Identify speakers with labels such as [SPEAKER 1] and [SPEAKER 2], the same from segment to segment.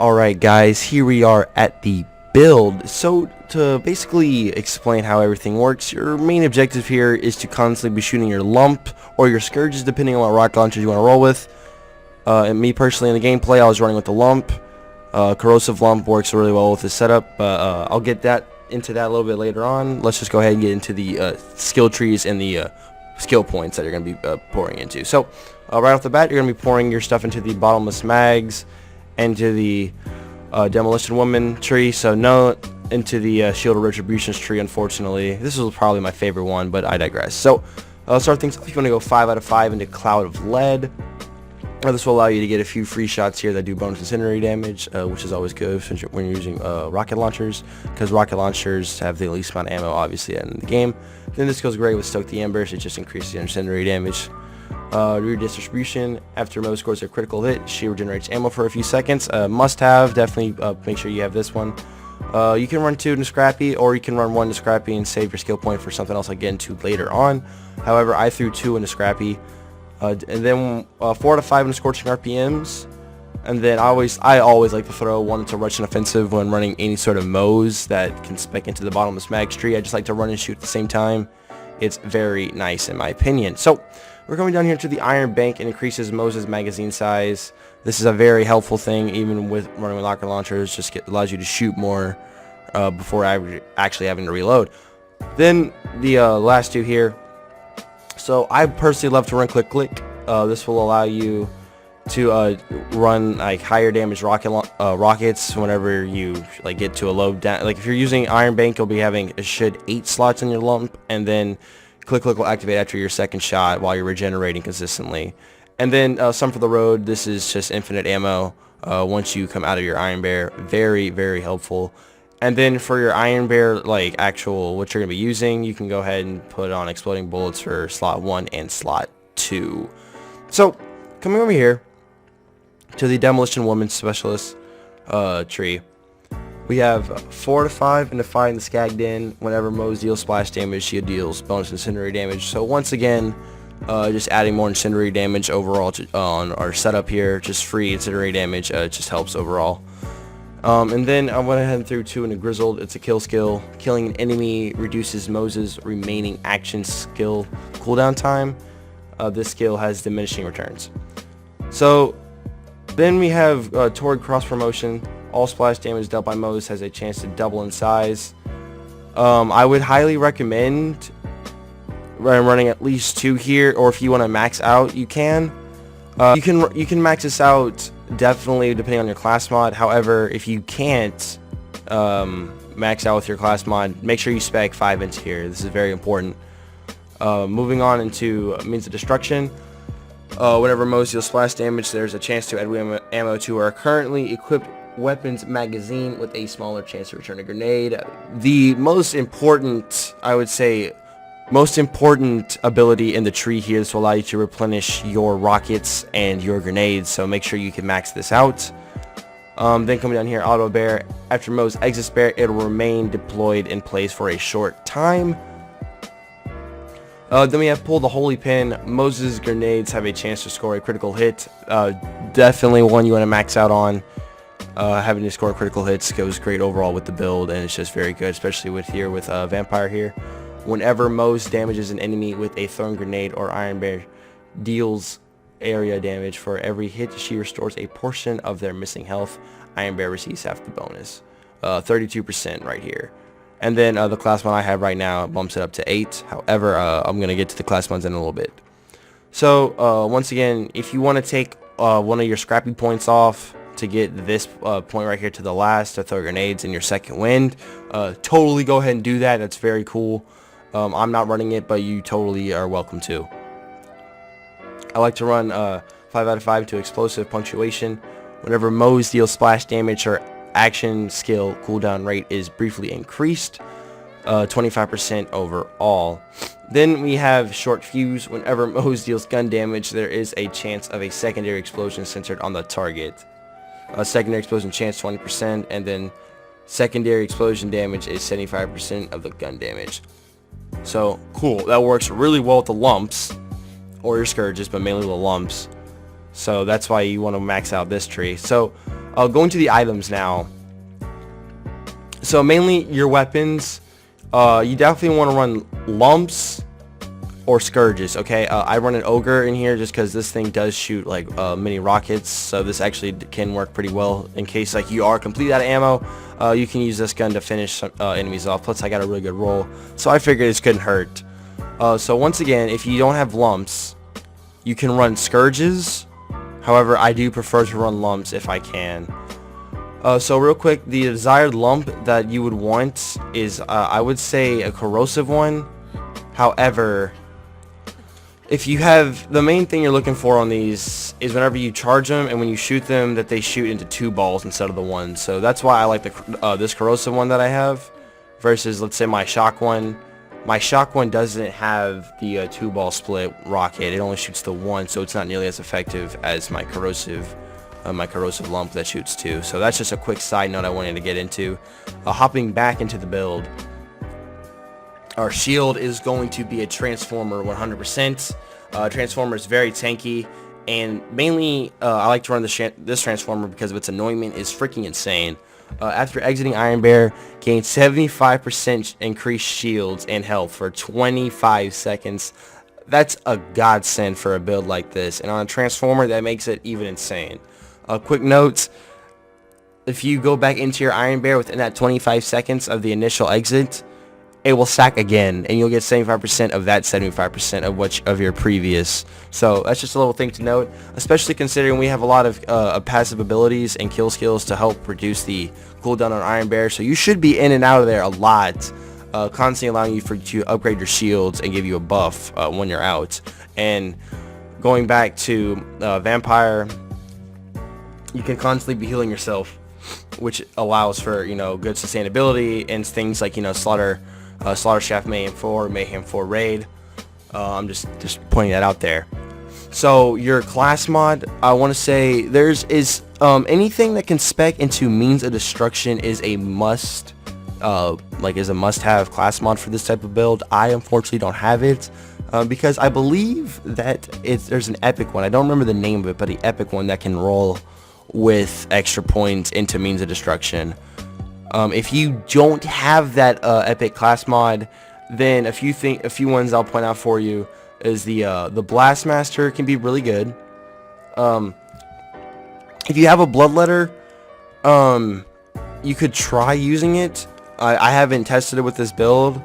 [SPEAKER 1] Alright guys, here we are at the build. So to basically explain how everything works, your main objective here is to constantly be shooting your lump or your scourges depending on what rocket launchers you want to roll with. And me personally in the gameplay I was running with the lump. Corrosive lump works really well with this setup, but I'll get into that a little bit later on. Let's just go ahead and get into the skill trees and the skill points that you're going to be pouring into. So right off the bat, you're going to be pouring your stuff into the Bottomless mags, into the Demolition woman tree, so no into the Shield of Retribution's tree. Unfortunately, this was probably my favorite one, but I digress. So start things off. You want to go 5 out of 5 into Cloud of Lead. This will allow you to get a few free shots here that do bonus incendiary damage, which is always good when you're using rocket launchers, because rocket launchers have the least amount of ammo obviously in the game. Then this goes great with Stoke the Embers. It just increases your incendiary damage. Redistribution. After Moze scores a critical hit, she regenerates ammo for a few seconds. Must have. Definitely make sure you have this one. You can run 2 into Scrappy, or you can run 1 to Scrappy and save your skill point for something else I get into later on. However, I threw 2 into Scrappy. And then 4 to 5 into Scorching RPMs. And then I always like to throw 1 into Rush and Offensive when running any sort of Moze that can spec into the Bottomless mag tree. I just like to run and shoot at the same time. It's very nice in my opinion. So we're coming down here to the Iron Bank. It increases Moze's magazine size. This is a very helpful thing, even with running with rocket launchers. Just allows you to shoot more before actually having to reload. Then the last 2 here. So I personally love to run click click. This will allow you to run like higher damage rockets whenever you like get to a low down. Like if you're using Iron Bank, you'll be having 8 slots in your lump, and then click click will activate after your second shot while you're regenerating consistently. And then some for the road. This is just infinite ammo once you come out of your Iron Bear. Very, very helpful. And then for your Iron Bear, like actual what you're gonna be using, you can go ahead and put on exploding bullets for slot 1 and slot 2. So coming over here to the Demolition Woman Specialist tree, we have 4 to 5 into Find the Skag Den. Whenever Moze deals splash damage, she deals bonus incendiary damage. So once again, just adding more incendiary damage overall on our setup here. Just free incendiary damage, just helps overall. And then I went ahead and threw 2 into Grizzled. It's a kill skill. Killing an enemy reduces Moze's remaining action skill cooldown time. This skill has diminishing returns. So then we have toward cross promotion. All splash damage dealt by Moze has a chance to double in size. I would highly recommend running at least 2 here, or if you want to max out, you can. You can max this out definitely depending on your class mod. However, if you can't max out with your class mod, make sure you spec 5 into here. This is very important. Moving on into means of destruction. Whenever Moze deals splash damage, there's a chance to add ammo to our currently equipped weapons magazine with a smaller chance to return a grenade. The most important, I would say, most important ability in the tree here is to allow you to replenish your rockets and your grenades, so make sure you can max this out. Then coming down here, Auto Bear. After Moze exits Bear, it will remain deployed in place for a short time. Then we have Pull the Holy Pin. Moze's grenades have a chance to score a critical hit. Definitely one you want to max out on. Having to score critical hits goes great overall with the build, and it's just very good, especially with Vampire here. Whenever Moze damages an enemy with a thrown grenade, or Iron Bear deals area damage for every hit, she restores a portion of their missing health. Iron Bear receives half the bonus. 32% right here. And then the class mod I have right now bumps it up to 8. However, I'm going to get to the class mods in a little bit. So once again, if you want to take one of your Scrappy points off to get this point right here to the last to throw grenades in your second wind, totally go ahead and do that. That's very cool. I'm not running it, but you totally are welcome to. I like to run 5 out of 5 to Explosive Punctuation. Whenever Moze deals splash damage, her action skill cooldown rate is briefly increased, 25% overall. Then we have Short Fuse. Whenever Moze deals gun damage, there is a chance of a secondary explosion centered on the target. Secondary explosion chance 20%, and then secondary explosion damage is 75% of the gun damage. So cool, that works really well with the lumps or your scourges, but mainly the lumps. So that's why you want to max out this tree. So Going to the items now. So mainly your weapons, you definitely want to run lumps or scourges. Okay, I run an ogre in here just because this thing does shoot like mini rockets, so this actually can work pretty well in case like you are completely out of ammo. You can use this gun to finish some, enemies off. Plus I got a really good roll, so I figured this couldn't hurt. So once again, if you don't have lumps, you can run scourges. However, I do prefer to run lumps if I can. So real quick, the desired lump that you would want is, I would say, a corrosive one. However, if you have, the main thing you're looking for on these is whenever you charge them and when you shoot them, that they shoot into 2 balls instead of the 1. So that's why I like the this corrosive one that I have versus, let's say, my shock one. My shock one doesn't have the 2-ball split rocket. It only shoots the 1, so it's not nearly as effective as my corrosive lump that shoots 2. So that's just a quick side note I wanted to get into. Hopping back into the build, our shield is going to be a transformer 100%. Transformer is very tanky, and mainly I like to run this transformer because of its anointment is freaking insane. After exiting Iron Bear, gain 75% increased shields and health for 25 seconds. That's a godsend for a build like this, and on a transformer that makes it even insane. Quick note, if you go back into your Iron Bear within that 25 seconds of the initial exit, it will stack again, and you'll get 75% of that 75% of your previous. So that's just a little thing to note, especially considering we have a lot of passive abilities and kill skills to help reduce the cooldown on Iron Bear. So you should be in and out of there a lot, constantly allowing you to upgrade your shields and give you a buff when you're out. And going back to Vampire, you can constantly be healing yourself, which allows for, you know, good sustainability and things like, you know, Slaughter Shaft Mayhem 4 Raid. I'm just pointing that out there. So your class mod, I want to say anything that can spec into Means of Destruction is a must, is a must-have class mod for this type of build. I unfortunately don't have it because I believe that there's an epic one. I don't remember the name of it, but the epic one that can roll with extra points into Means of Destruction. If you don't have that epic class mod, then a few ones I'll point out for you is the Blastmaster can be really good. If you have a Bloodletter, you could try using it. I haven't tested it with this build.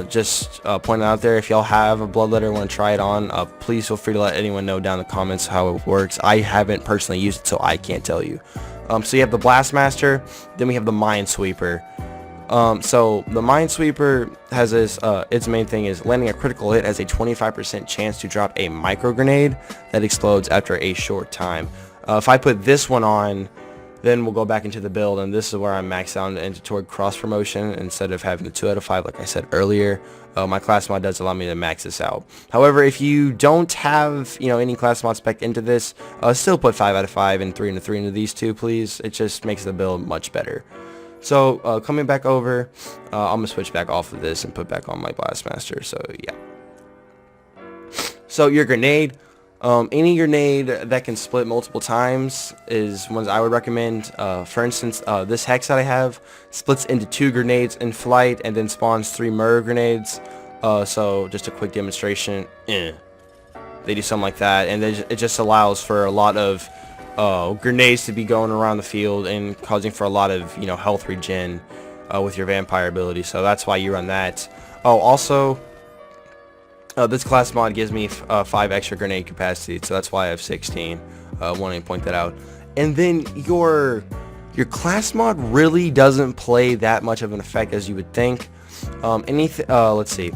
[SPEAKER 1] Just pointing out there, if y'all have a Bloodletter and want to try it on, please feel free to let anyone know down in the comments how it works. I haven't personally used it, so I can't tell you. So you have the Blastmaster, then we have the Minesweeper. So the Minesweeper has this, its main thing is landing a critical hit has a 25% chance to drop a micro grenade that explodes after a short time. If I put this one on, then we'll go back into the build, and this is where I'm maxed out into toward cross promotion instead of having the 2 out of 5 like I said earlier. My class mod does allow me to max this out. However, if you don't have, you know, any class mod spec into this, still put 5 out of 5 and 3 into these two, please. It just makes the build much better. So coming back over, I'm gonna switch back off of this and put back on my Blastmaster. So yeah. So your grenade. Any grenade that can split multiple times is ones I would recommend. For instance, this hex that I have splits into 2 grenades in flight and then spawns 3 murder grenades. So just a quick demonstration. They do something like that, and it just allows for a lot of grenades to be going around the field and causing for a lot of, you know, health regen with your vampire ability. So that's why you run that. Oh, also, this class mod gives me 5 extra grenade capacity, so that's why I have 16. Wanting to point that out. And then your class mod really doesn't play that much of an effect as you would think. Let's see.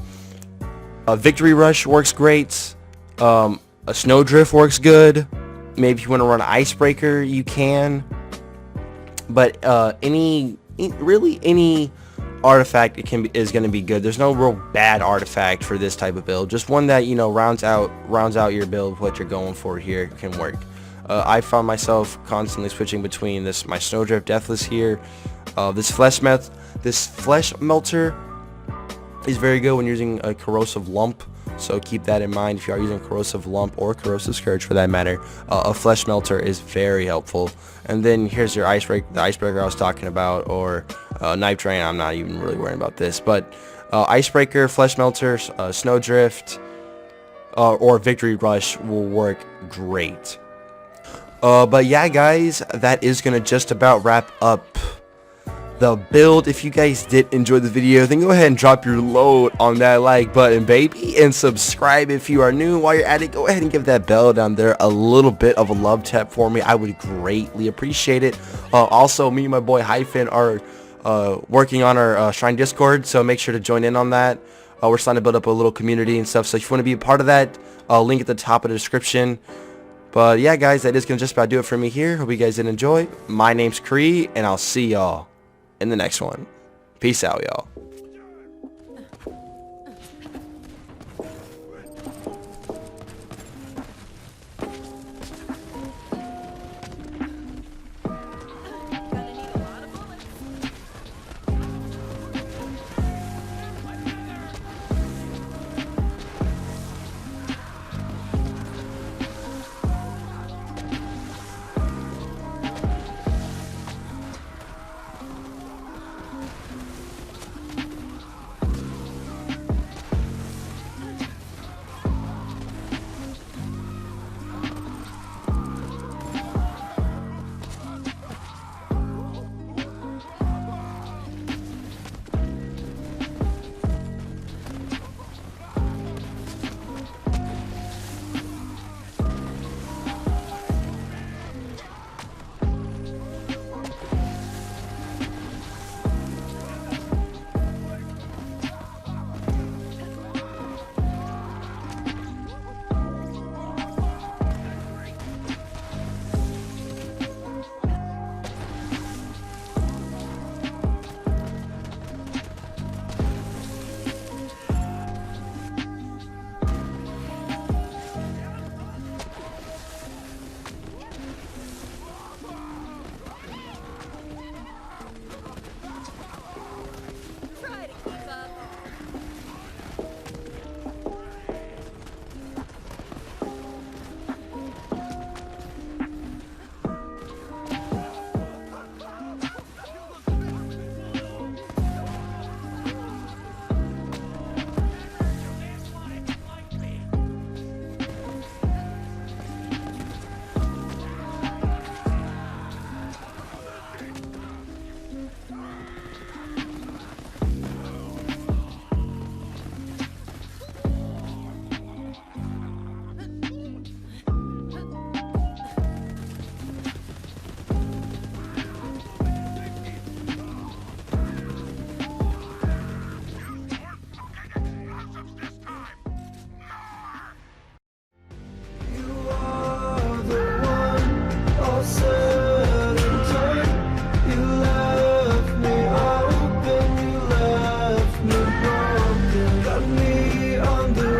[SPEAKER 1] Victory Rush works great. A Snowdrift works good. Maybe if you want to run an Icebreaker, you can. But any artifact is going to be good. There's no real bad artifact for this type of build. Just one that, you know, rounds out your build. What you're going for here can work. I found myself constantly switching between my Snowdrift Deathless here. This Flesh Melter is very good when using a corrosive lump. so keep that in mind if you are using corrosive lump or corrosive scourge for that matter. A flesh melter is very helpful. And then here's your the icebreaker I was talking about, or knife drain. I'm not even really worrying about this, but icebreaker, flesh melter, snowdrift, or victory rush will work great. But yeah, guys, that is gonna just about wrap up the build. If you guys did enjoy the video, then go ahead and drop your load on that like button, baby, and subscribe if you are new. While you're at it, go ahead and give that bell down there a little bit of a love tap for me. I would greatly appreciate it. Also, me and my boy Hyphen are working on our Shrine Discord, so make sure to join in on that. We're starting to build up a little community and stuff, so if you want to be a part of that, link at the top of the description. But yeah, guys, that is gonna just about do it for me here. Hope you guys did enjoy. My name's Cree, and I'll see y'all in the next one. Peace out, y'all.
[SPEAKER 2] On the